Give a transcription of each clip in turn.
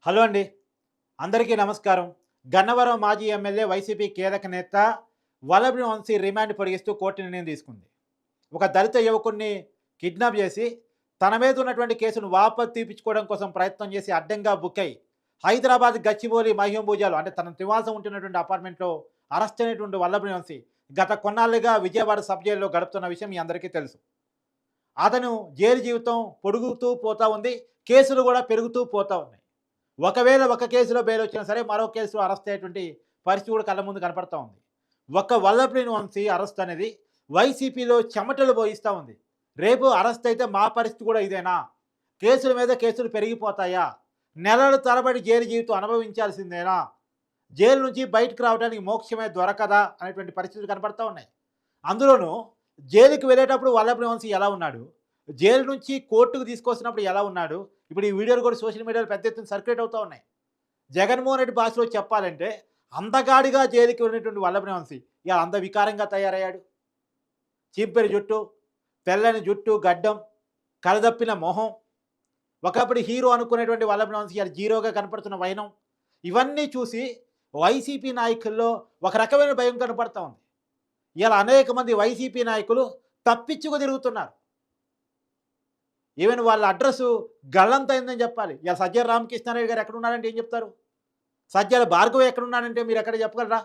Hello అండి. అందరికీ నమస్కారం. గన్నవరం మాజీ ఎమ్మెల్యే వైసీపీ కీలక నేత వల్లభనేని వంశీ రిమాండ్ పొడిగిస్తూ కోర్టు నిర్ణయం తీసుకుంది. ఒక దళిత యువకుడిని కిడ్నాప్ చేసి తన మీద ఉన్నటువంటి కేసును వాపసు తీపించుకోవడం కోసం ప్రయత్నం చేసి అడ్డంగా బుక్ అయ్యి హైదరాబాద్ గచ్చిబౌలి మహ్యంబూజాలు అంటే తన నివాసం ఉంటున్నటువంటి అపార్ట్మెంట్‌లో అరెస్ట్ అయినటువంటి వల్లభనేని వంశీ గత కొన్నాళ్లుగా విజయవాడ సబ్ జైల్‌లో గడుపుతున్న విషయం మీ అందరికీ తెలుసు. అతను జైలు జీవితం పొడుగుతూ పోతా ఉంది. కేసులు కూడా పెరుగుతూ పోతా ఉన్నాయి. ఒకవేళ ఒక కేసులో బెయిల్ వచ్చినా సరే మరో కేసులో అరెస్ట్ అయ్యేటువంటి పరిస్థితి కూడా కళ్ళ ముందు కనపడతా ఉంది. ఒక్క వల్లభనేని వంశీ అరెస్ట్ అనేది వైసీపీలో చెమటలు పోయిస్తూ ఉంది. రేపు అరెస్ట్ అయితే మా పరిస్థితి కూడా ఇదేనా? కేసుల మీద కేసులు పెరిగిపోతాయా? నెలల తరబడి జైలు జీవితం అనుభవించాల్సిందేనా? జైలు నుంచి బయటకు రావడానికి మోక్షమే దొరకదా అనేటువంటి పరిస్థితులు కనపడతా ఉన్నాయి. అందులోనూ జైలుకి వెళ్ళేటప్పుడు వల్లభనేని వంశీ ఎలా ఉన్నాడు? జైలు నుంచి కోర్టుకు తీసుకొస్తున్నప్పుడు ఎలా ఉన్నాడు? ఇప్పుడు ఈ వీడియోలు కూడా సోషల్ మీడియాలో పెద్ద ఎత్తున సర్క్యులేట్ అవుతూ ఉన్నాయి. జగన్మోహన్ రెడ్డి భాషలో చెప్పాలంటే అందగాడిగా జైలుకి వెళ్ళినటువంటి వల్లభనేని వంశీ ఇలా అంత వికారంగా తయారయ్యాడు. చీపెరి జుట్టు, తెల్లని జుట్టు, గడ్డం, కలదప్పిన మొహం, ఒకప్పుడు హీరో అనుకునేటువంటి వల్లభనేని వంశీ ఇలా జీరోగా కనపడుతున్న వైనం, ఇవన్నీ చూసి వైసీపీ నాయకుల్లో ఒక రకమైన భయం కనపడతా ఉంది. ఇలా అనేక మంది వైసీపీ నాయకులు తప్పించుకు తిరుగుతున్నారు. ఈవెన్ వాళ్ళ అడ్రస్సు గల్లంతైందని చెప్పాలి. ఇలా సజ్జల రామకృష్ణారెడ్డి గారు ఎక్కడున్నారంటే ఏం చెప్తారు? సజ్జల భార్గవ ఎక్కడున్నాడంటే మీరు ఎక్కడ చెప్పగలరా?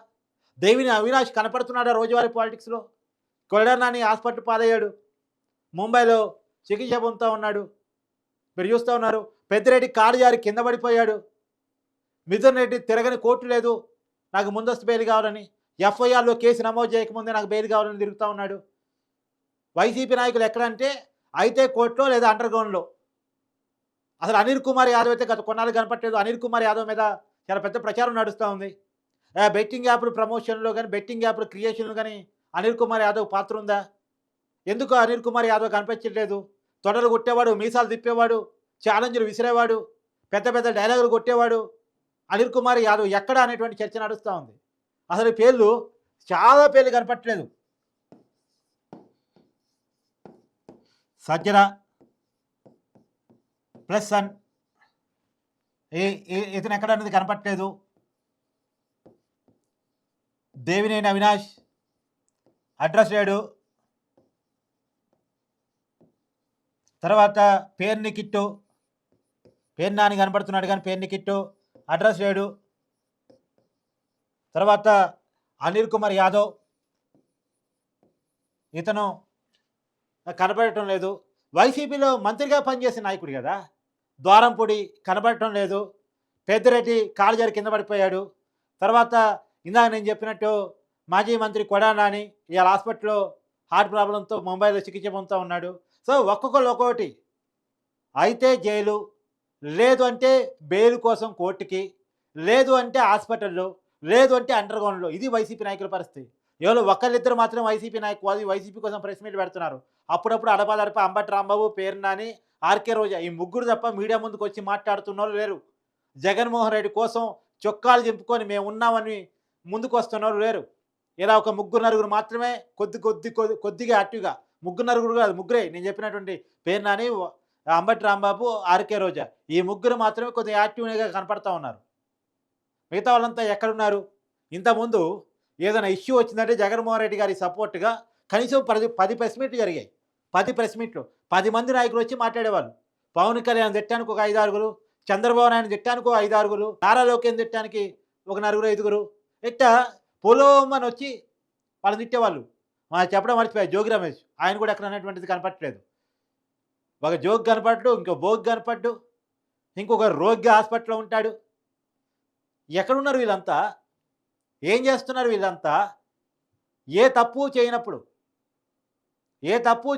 దేవిని అవినాష్ కనపడుతున్నాడా రోజువారీ పాలిటిక్స్లో? కొడాలని హాస్పిటల్ పాలయ్యాడు, ముంబైలో చికిత్స పొందుతూ ఉన్నాడు. మీరు చూస్తూ ఉన్నారు. పెద్దిరెడ్డి కారు జారి కింద పడిపోయాడు. మిథున్ రెడ్డి తిరగని కోర్టు లేదు, నాకు ముందస్తు బెయిల్ కావాలని, ఎఫ్ఐఆర్లో కేసు నమోదు చేయకముందే నాకు బెయిల్ కావాలని తిరుగుతూ ఉన్నాడు. వైసీపీ నాయకులు ఎక్కడంటే అయితే కోర్టులో లేదా అండర్ గ్రౌండ్లో. అసలు అనిల్ కుమార్ యాదవ్ అయితే గత కొన్నాళ్ళు కనపట్లేదు. అనిల్ కుమార్ యాదవ్ మీద చాలా పెద్ద ప్రచారం నడుస్తూ ఉంది. బెట్టింగ్ యాప్లు ప్రమోషన్లో కానీ బెట్టింగ్ యాప్లు క్రియేషన్లో కానీ అనిల్ కుమార్ యాదవ్ పాత్ర ఉందా? ఎందుకు అనిల్ కుమార్ యాదవ్ కనిపించట్లేదు? తొడలు కొట్టేవాడు, మీసాలు తిప్పేవాడు, ఛాలెంజ్లు విసిరేవాడు, పెద్ద పెద్ద డైలాగులు కొట్టేవాడు అనిల్ కుమార్ యాదవ్ ఎక్కడ అనేటువంటి చర్చ నడుస్తూ ఉంది. అసలు ఈ పేర్లు చాలా పేర్లు కనపట్లేదు. సజ్జల ప్లస్ సన్ ఇతను ఎక్కడ అనేది కనపట్లేదు. దేవినేని అవినాష్ అడ్రస్ లేడు. తర్వాత పేర్ని కిట్టు, పేరు నాని కనపడుతున్నాడు కానీ పేర్ని కిట్టు అడ్రస్ లేడు. తర్వాత అనిల్ కుమార్ యాదవ్ ఇతను కనపడటం లేదు. వైసీపీలో మంత్రిగా పనిచేసిన నాయకుడు కదా, ద్వారంపూడి కనపడటం లేదు. పెద్దిరెడ్డి కాలు జారి కింద పడిపోయాడు. తర్వాత ఇందాక నేను చెప్పినట్టు మాజీ మంత్రి కొడాలని ఇవాళ హాస్పిటల్లో హార్ట్ ప్రాబ్లంతో ముంబైలో చికిత్స పొందుతూ ఉన్నాడు. సో ఒక్కొక్కరు ఒక్కొక్కటి. అయితే జైలు, లేదు అంటే బెయిల్ కోసం కోర్టుకి, లేదు అంటే హాస్పిటల్లో, లేదు అంటే అండర్ గ్రౌండ్లో. ఇది వైసీపీ నాయకుల పరిస్థితి. ఎవరో ఒకళ్ళిద్దరు మాత్రం వైసీపీ కోసం ప్రెస్ మీట్ పెడుతున్నారు. అప్పుడప్పుడు అడపాదడప అంబటి రాంబాబు, పేరు నాని, ఆర్కే రోజా ఈ ముగ్గురు తప్ప మీడియా ముందుకు వచ్చి మాట్లాడుతున్నారు లేరు. జగన్మోహన్ రెడ్డి కోసం చొక్కాలు చింపుకొని మేము ఉన్నామని ముందుకు వస్తున్నారు లేరు. ఇలా ఒక ముగ్గురు నలుగురు మాత్రమే కొద్దిగా యాక్టివ్గా, ముగ్గురు నలుగురు కాదు ముగ్గురే నేను చెప్పినటువంటి పేరు నాని, అంబటి రాంబాబు, ఆర్కే రోజా ఈ ముగ్గురు మాత్రమే కొద్దిగా యాక్టివ్గా కనపడతా ఉన్నారు. మిగతా వాళ్ళంతా ఎక్కడున్నారు? ఇంతకుముందు ఏదైనా ఇష్యూ వచ్చిందంటే జగన్మోహన్ రెడ్డి గారి సపోర్ట్గా కనీసం 10 ప్రెస్ మీట్లు జరిగాయి. 10 ప్రెస్ మీట్లు 10 మంది నాయకులు వచ్చి మాట్లాడేవాళ్ళు. పవన్ కళ్యాణ్ తిట్టానికి ఒక 5-6, చంద్రబాబు నాయుడు తిట్టానికి ఒక 5-6, నారా లోకేష్ తిట్టానికి ఒక 4-5, ఇట్టా పొలోమని వచ్చి వాళ్ళు తిట్టేవాళ్ళు. మనం చెప్పడం మర్చిపోయారు, జోగి రమేష్ ఆయన కూడా ఎక్కడ అనేటువంటిది కనపట్లేదు. ఒక జోగి కనపడ్డు, ఇంకో భోగి కనపడ్డు, ఇంకొక రోగి హాస్పిటల్లో ఉంటాడు. ఎక్కడున్నారు వీళ్ళంతా? ఏం చేస్తున్నారు వీళ్ళంతా? ఏ తప్పు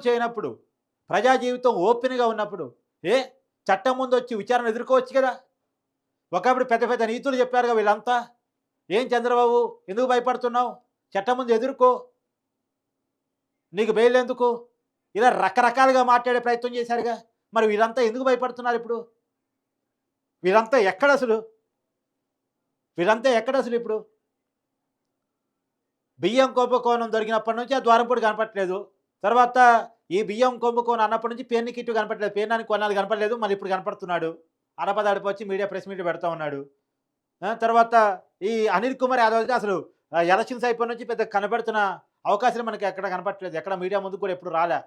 చేయనప్పుడు ప్రజా జీవితం ఓపెన్గా ఉన్నప్పుడు చట్టం ముందు వచ్చి విచారణ ఎదుర్కోవచ్చు కదా. ఒకప్పుడు పెద్ద పెద్ద నీతులు చెప్పారుగా వీళ్ళంతా. ఏం చంద్రబాబు ఎందుకు భయపడుతున్నావు? చట్టం ముందు ఎదుర్కో, నీకు బెయిల్ ఎందుకు? ఇలా రకరకాలుగా మాట్లాడే ప్రయత్నం చేశారుగా. మరి వీళ్ళంతా ఎందుకు భయపడుతున్నారు ఇప్పుడు? వీళ్ళంతా ఎక్కడ అసలు ఇప్పుడు? బియ్యం కుంభకోణం దొరికినప్పటి నుంచి ఆ ద్వారంపూడి కనపట్లేదు. తర్వాత ఈ బియ్యం కుంభకోణం అన్నప్పటి నుంచి పేర్ని కిట్టు కనపట్లేదు. పేర్నానికి కొన్నాళ్ళు కనపడలేదు, మళ్ళీ ఇప్పుడు కనపడుతున్నాడు. అడపదడపొచ్చి ప్రెస్ మీట్ పెడతా ఉన్నాడు. తర్వాత ఈ అనిల్ కుమార్ యాదవ్ అయితే అసలు ఎలక్షన్స్ అయిపోయిన నుంచి పెద్ద కనపడుతున్న అవకాశాలు మనకి ఎక్కడ కనపడట్లేదు. ఎక్కడ మీడియా ముందుకు కూడా ఎప్పుడు రాలే.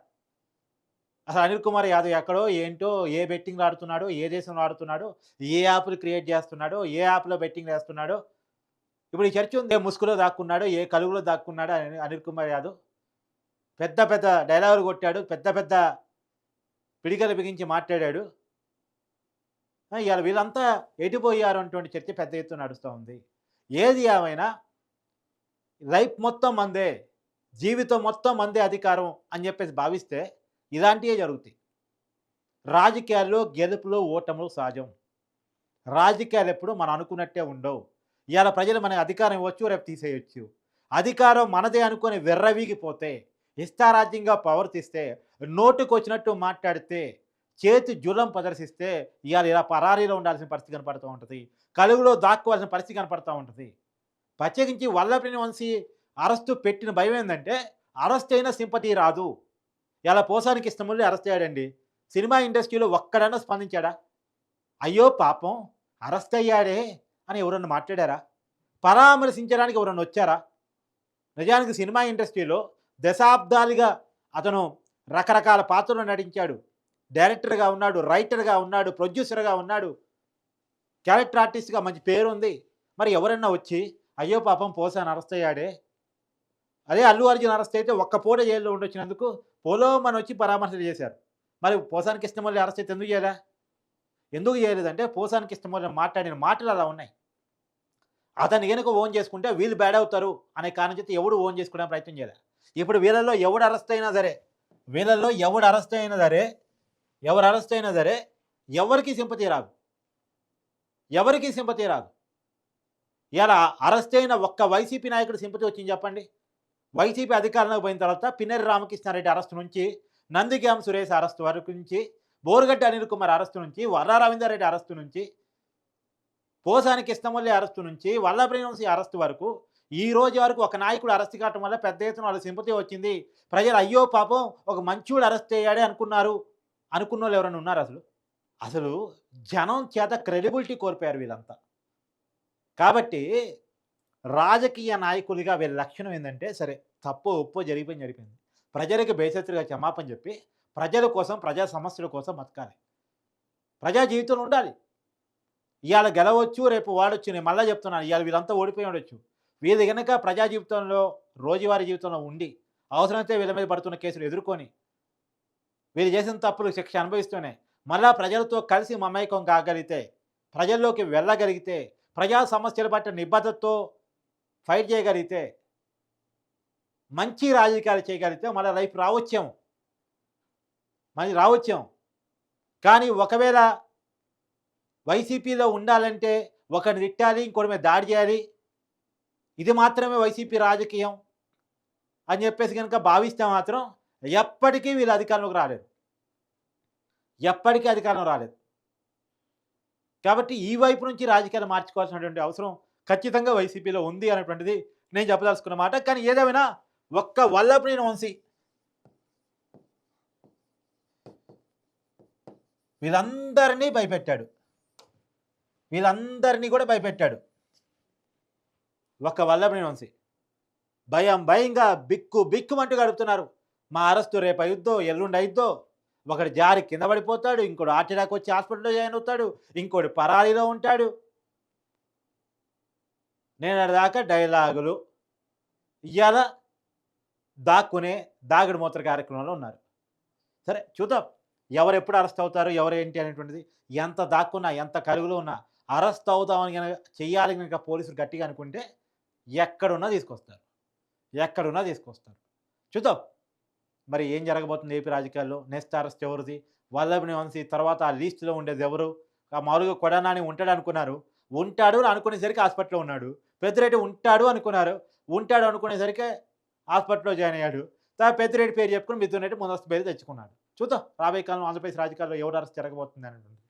అసలు అనిల్ కుమార్ యాదవ్ ఎక్కడో, ఏంటో, ఏ బెట్టింగ్‌లో ఆడుతున్నాడో, ఏ దేశంలో ఆడుతున్నాడో, ఏ యాప్‌లు క్రియేట్ చేస్తున్నాడో, ఏ యాప్‌లో బెట్టింగ్‌లేస్తున్నాడో. ఇప్పుడు ఈ చర్చ ఉంది. ఏ ముసుగులో దాక్కున్నాడో, ఏ కలుగులో దాక్కున్నాడో అనిల్ కుమార్ యాదవ్. పెద్ద పెద్ద డైలాగులు కొట్టాడు. పెద్ద పెద్ద పిడికలు బిగించి మాట్లాడాడు. ఇవాళ వీళ్ళంతా ఎటుపోయారు అన్నటువంటి చర్చ పెద్ద ఎత్తున నడుస్తూ ఉంది. ఏది ఏమైనా లైఫ్ మొత్తం మందే, జీవితం మొత్తం మందే అధికారం అని చెప్పేసి భావిస్తే ఇలాంటివే జరుగుతాయి. రాజకీయాల్లో గెలుపులు ఓటములు సహజం. రాజకీయాలు ఎప్పుడు మనం అనుకున్నట్టే ఉండవు. ఇవాళ ప్రజలు మనకి అధికారం ఇవ్వచ్చు, రేపు తీసేయొచ్చు. అధికారం మనదే అనుకొని వెర్రవీగిపోతే, ఇష్టారాజ్యంగా ప్రవర్తిస్తే, నోటుకొచ్చినట్టు మాట్లాడితే, చేతి జులం ప్రదర్శిస్తే ఇవాళ ఇలా పరారీలో ఉండాల్సిన పరిస్థితి కనపడుతూ ఉంటుంది. కలుగులో దాక్కోవాల్సిన పరిస్థితి కనపడుతూ ఉంటుంది. ప్రత్యేకించి వల్లభనేని వంశీ అరెస్టు పెట్టిన భయం ఏంటంటే, అరెస్ట్ అయినా సింపతి రాదు. ఇలా పోసానికి ఇష్టముల్ని అరెస్ట్ అయ్యాడండి. సినిమా ఇండస్ట్రీలో ఒక్కడన్నా స్పందించాడా? అయ్యో పాపం అరెస్ట్ అయ్యాడే అని ఎవరన్నా మాట్లాడారా? పరామర్శించడానికి ఎవరన్నా వచ్చారా? నిజానికి సినిమా ఇండస్ట్రీలో దశాబ్దాలుగా అతను రకరకాల పాత్రలు నటించాడు. డైరెక్టర్గా ఉన్నాడు, రైటర్గా ఉన్నాడు, ప్రొడ్యూసర్గా ఉన్నాడు, క్యారెక్టర్ ఆర్టిస్ట్గా మంచి పేరు ఉంది. మరి ఎవరన్నా వచ్చి అయ్యో పాపం పోసాని అరెస్ట్ అయ్యాడే, అదే అల్లు అర్జున్ అరెస్ట్ అయితే ఒక్క పూట జైల్లో ఉండొచ్చినందుకు పోలోమని వచ్చి పరామర్శలు చేశారు. మరి పోసాని కృష్ణమురళి అరెస్ట్ అయితే ఎందుకు చేయలే? ఎందుకు చేయలేదంటే పోసాని కృష్ణమురళి మాట్లాడిన మాటలు అలా ఉన్నాయి. అతన్ని కనుక ఓన్ చేసుకుంటే వీళ్ళు బ్యాడ్ అవుతారు అనే కారణం చేత ఎవడు ఓన్ చేసుకోవడానికి ప్రయత్నం చేయలే. ఇప్పుడు వీళ్ళల్లో ఎవడు అరెస్ట్ అయినా సరే, ఎవరు అరెస్ట్ అయినా సరే ఎవరికి సింపతి రాదు. ఇలా అరెస్ట్ అయిన ఒక్క వైసీపీ నాయకుడు సింపతి వచ్చింది చెప్పండి. వైసీపీ అధికారంలోకి పోయిన తర్వాత పిన్నెర్రి రామకృష్ణారెడ్డి అరెస్టు నుంచి, నందిగాం సురేష్ అరెస్టు వరకు నుంచి, బోరుగడ్డ అనిల్ కుమార్ అరెస్టు నుంచి, వర్రా రవీందర్ రెడ్డి అరెస్టు నుంచి, పోసాని కృష్ణమురళి అరెస్టు నుంచి, వల్లభనేని వంశీ అరెస్టు వరకు ఈ రోజు వరకు ఒక నాయకుడు అరెస్ట్ కావటం వల్ల పెద్ద ఎత్తున వాళ్ళ సింపతి వచ్చింది. ప్రజలు అయ్యో పాపం ఒక మంచోడు అరెస్ట్ అయ్యాడే అనుకున్న వాళ్ళు ఎవరైనా ఉన్నారు? అసలు జనం చేత క్రెడిబిలిటీ కోల్పోయారు వీళ్ళంతా. కాబట్టి రాజకీయ నాయకులుగా వీళ్ళ లక్షణం ఏంటంటే, సరే తప్పో ఒప్పో జరిగిపోయింది. ప్రజలకు బేసెత్తుగా క్షమాపణ చెప్పి ప్రజల కోసం, ప్రజా సమస్యల కోసం బతకాలి. ప్రజా జీవితంలో ఉండాలి. ఇవాళ గెలవచ్చు, రేపు వాడొచ్చు. నేను మళ్ళీ చెప్తున్నాను, ఇవాళ వీళ్ళంతా ఓడిపోయి ఉండొచ్చు. వీళ్ళు కనుక ప్రజా జీవితంలో, రోజువారీ జీవితంలో ఉండి అవసరమైతే వీళ్ళ మీద పడుతున్న కేసులు ఎదుర్కొని వీళ్ళు చేసిన తప్పులు శిక్ష అనుభవిస్తూనే మళ్ళా ప్రజలతో కలిసి మమేకం కాగలిగితే, ప్రజల్లోకి వెళ్ళగలిగితే, ప్రజా సమస్యల పట్ల నిబద్ధతతో ఫైట్ చేయగలిగితే, మంచి రాజకీయాలు చేయగలిగితే మళ్ళీ లైఫ్ రావచ్చాం. కానీ ఒకవేళ వైసీపీలో ఉండాలంటే ఒకరిని తిట్టాలి, ఇంకోటి మీద దాడి చేయాలి, ఇది మాత్రమే వైసీపీ రాజకీయం అని చెప్పేసి కనుక భావిస్తే మాత్రం ఎప్పటికీ వీళ్ళు అధికారంలోకి రాలేదు. కాబట్టి ఈ వైపు నుంచి రాజకీయాలు మార్చుకోవాల్సినటువంటి అవసరం ఖచ్చితంగా వైసీపీలో ఉంది అనేటువంటిది నేను చెప్పదలుచుకున్న మాట. కానీ ఏదేమైనా ఒక్క వల్లభనేని వంశీ వీళ్ళందరినీ కూడా భయపెట్టాడు. ఒక్క వల్లభనేని వంశీ భయంగా బిక్కుమంటూ గడుపుతున్నారు. మా అరెస్టు రేపు అయిద్దో, ఎల్లుండి అయిద్దో, ఒకడు జారి కింద పడిపోతాడు, ఇంకోటి హార్ట్ అటాక్ వచ్చి హాస్పిటల్లో జాయిన్ అవుతాడు, ఇంకోటి పరారీలో ఉంటాడు. నేను దాకా డైలాగులు ఇవాళ దాగుడు మూత్ర కార్యక్రమంలో ఉన్నారు. సరే చూద్దాం ఎవరు ఎప్పుడు అరెస్ట్ అవుతారు, ఎవరు ఏంటి అనేటువంటిది. ఎంత దాక్కున్నా, ఎంత కలుగులో ఉన్నా అరెస్ట్ అవుతామని కనుక చెయ్యాలి కనుక పోలీసులు గట్టిగా అనుకుంటే ఎక్కడున్నా తీసుకొస్తారు. చూద్దాం మరి ఏం జరగబోతుంది ఏపీ రాజకీయాల్లో. నెక్స్ట్ అరెస్ట్ ఎవరిది? వల్లభనేని వంశీ తర్వాత ఆ లిస్టులో ఉండేది ఎవరు? మామూలుగా కొడానాని ఉంటాడు అనుకున్నారు, ఉంటాడు అనుకునేసరికి హాస్పిటల్లో ఉన్నాడు. పెద్దిరెడ్డి ఉంటాడు అనుకునేసరికి హాస్పిటల్లో జాయిన్ అయ్యాడు. పెద్దిరెడ్డి పేరు చెప్పుకుని మిథున్ రెడ్డి ముందస్తు పేరు తెచ్చుకున్నాడు. చూద్దాం రాబోయే కాలంలో ఆంధ్రప్రదేశ్ రాజకీయాల్లో ఎవరు అరెస్ట్ జరగబోతుంది అనేటువంటి.